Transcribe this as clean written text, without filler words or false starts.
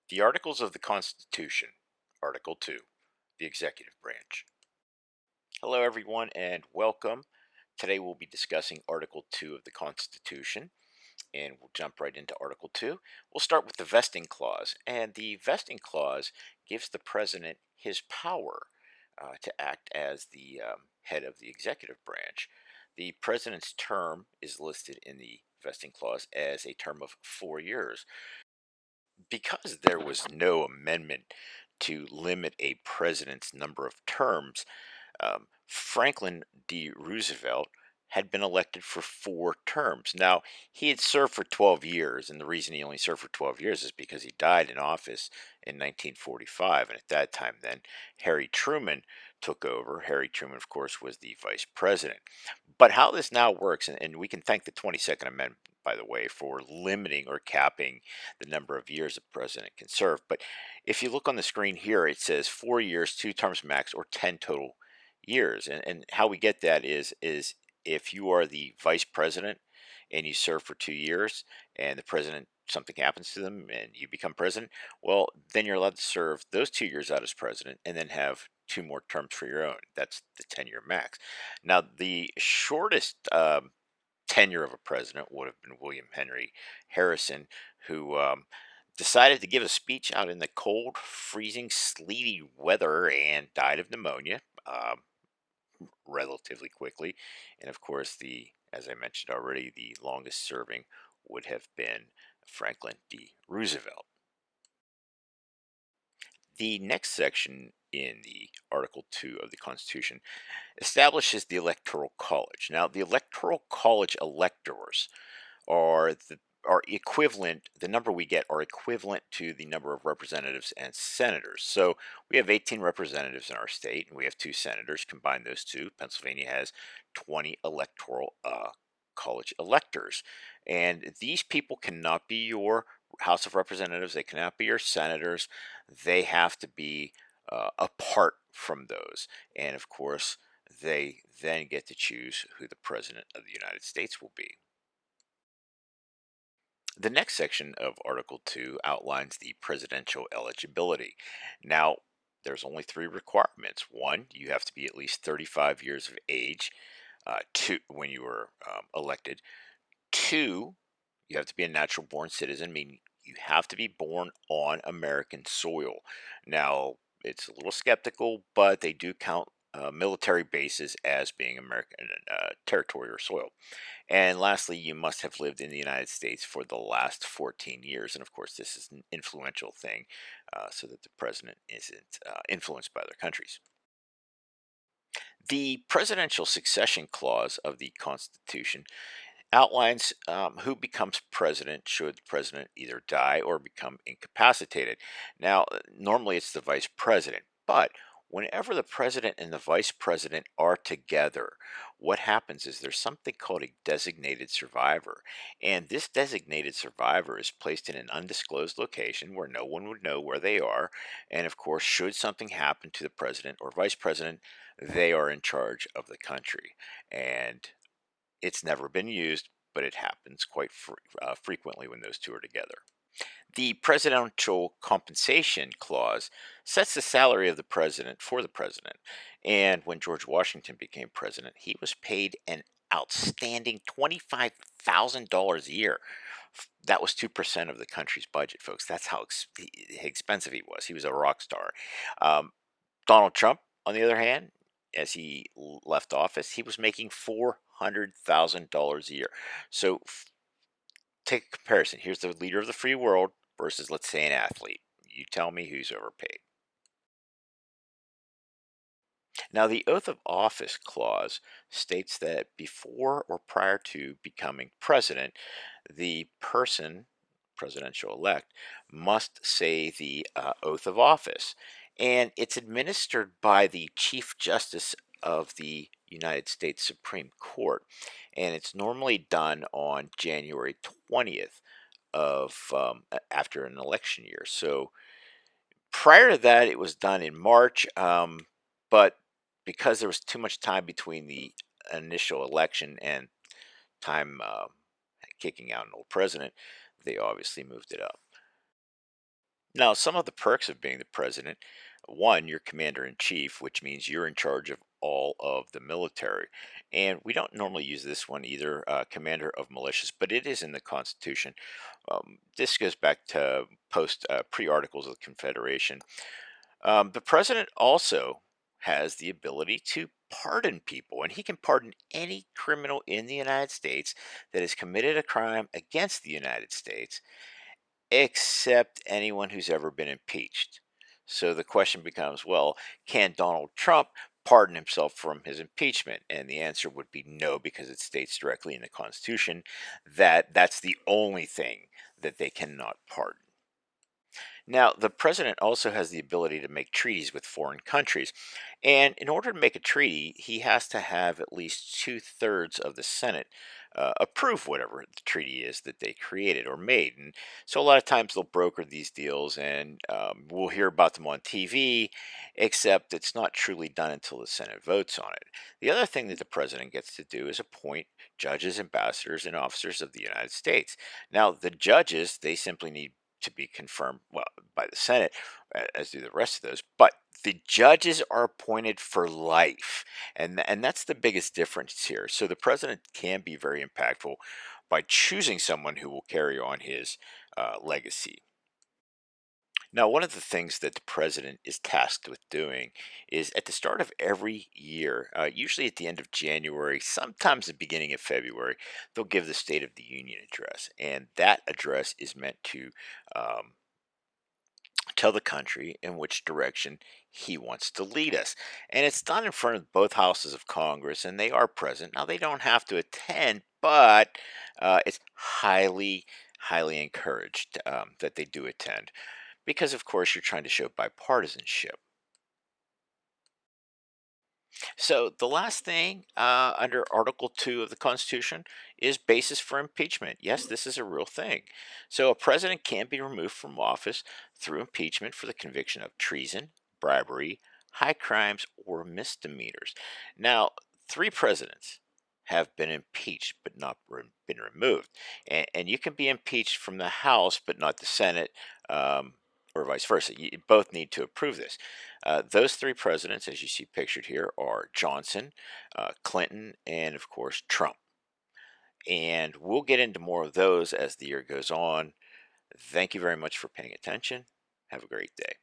The Articles of the Constitution, Article 2, the Executive Branch. Hello, everyone, and welcome. Today we'll be discussing Article 2 of the Constitution, and we'll jump right into Article 2. We'll start with the vesting clause, and the vesting clause gives the president his power to act as the head of the executive branch. The president's term is listed in the vesting clause as a term of 4 years. Because there was no amendment to limit a president's number of terms, Franklin D. Roosevelt had been elected for 4 terms. Now, he had served for 12 years, and the reason he only served for 12 years is because he died in office in 1945. And at that time, then, Harry Truman took over. Harry Truman, of course, was the vice president. But how this now works, and we can thank the 22nd Amendment, by the way, for limiting or capping the number of years a president can serve. But if you look on the screen here, it says 4 years, 2 terms max, or 10 total years. And how we get that is if you are the vice president and you serve for 2 years and the president something happens to them and you become president, well, then you're allowed to serve those 2 years out as president and then have two more terms for your own. That's the 10-year max. Now, the shortest tenure of a president would have been William Henry Harrison, who decided to give a speech out in the cold, freezing, sleety weather and died of pneumonia. Relatively quickly. And of course, as I mentioned already, the longest serving would have been Franklin D. Roosevelt. The next section in the Article 2 of the Constitution establishes the Electoral College. Now, the Electoral College electors are equivalent, the number we get are equivalent to the number of representatives and senators. So we have 18 representatives in our state and we have 2 senators. Combine those two, Pennsylvania has 20 electoral college electors. And these people cannot be your House of Representatives, they cannot be your senators, they have to be apart from those. And of course, they then get to choose who the President of the United States will be. The next section of Article 2 outlines the presidential eligibility. Now, there's only 3 requirements. One, you have to be at least 35 years of age when you were elected. Two, you have to be a natural born citizen, meaning you have to be born on American soil. Now, it's a little skeptical, but they do count military bases as being American territory or soil. And lastly, you must have lived in the United States for the last 14 years. And of course, this is an influential thing so that the president isn't influenced by other countries. The Presidential Succession Clause of the Constitution outlines who becomes president should the president either die or become incapacitated. Now, normally it's the vice president, but whenever the president and the vice president are together, what happens is there's something called a designated survivor. And this designated survivor is placed in an undisclosed location where no one would know where they are. And of course, should something happen to the president or vice president, they are in charge of the country. And it's never been used, but it happens quite frequently when those two are together. The Presidential Compensation Clause sets the salary of the president for the president. And when George Washington became president, he was paid an outstanding $25,000 a year. That was 2% of the country's budget, folks. That's how expensive he was. He was a rock star. Um, Donald Trump, on the other hand, as he left office, he was making $400,000 a year. So take a comparison. Here's the leader of the free world versus, let's say, an athlete. You tell me who's overpaid. Now, the oath of office clause states that before or prior to becoming president, the person, presidential elect, must say the oath of office. And it's administered by the Chief Justice of the United States Supreme Court. And it's normally done on January 20th of after an election year. So prior to that, it was done in March, but because there was too much time between the initial election and time kicking out an old president, they obviously moved it up. Now, some of the perks of being the president: one, you're commander in chief, which means you're in charge of all of the military. And we don't normally use this one either, commander of militias, but it is in the Constitution. This goes back to pre Articles of the Confederation. The president also has the ability to pardon people, and he can pardon any criminal in the United States that has committed a crime against the United States, except anyone who's ever been impeached. So the question becomes, well, can Donald Trump pardon himself from his impeachment? And the answer would be no, because it states directly in the Constitution that that's the only thing that they cannot pardon. Now, the president also has the ability to make treaties with foreign countries. And in order to make a treaty, he has to have at least two-thirds of the Senate approve whatever the treaty is that they created or made. And so a lot of times they'll broker these deals, and we'll hear about them on TV, except it's not truly done until the Senate votes on it. The other thing that the president gets to do is appoint judges, ambassadors, and officers of the United States. Now, the judges, they simply need to be confirmed, well, by the Senate, as do the rest of those. But the judges are appointed for life, and that's the biggest difference here. So the president can be very impactful by choosing someone who will carry on his legacy. Now, one of the things that the president is tasked with doing is at the start of every year, usually at the end of January, sometimes the beginning of February, they'll give the State of the Union address. And that address is meant to um, tell the country in which direction he wants to lead us. And it's done in front of both houses of Congress, and they are present. Now, they don't have to attend, but it's highly encouraged that they do attend, because, of course, you're trying to show bipartisanship. So the last thing under Article 2 of the Constitution is basis for impeachment. Yes, this is a real thing. So a president can be removed from office through impeachment for the conviction of treason, bribery, high crimes, or misdemeanors. Now, three presidents have been impeached but not been removed. And you can be impeached from the House but not the Senate, um, or vice versa. You both need to approve this. Those three presidents, as you see pictured here, are Johnson, Clinton, and of course Trump. And we'll get into more of those as the year goes on. Thank you very much for paying attention. Have a great day.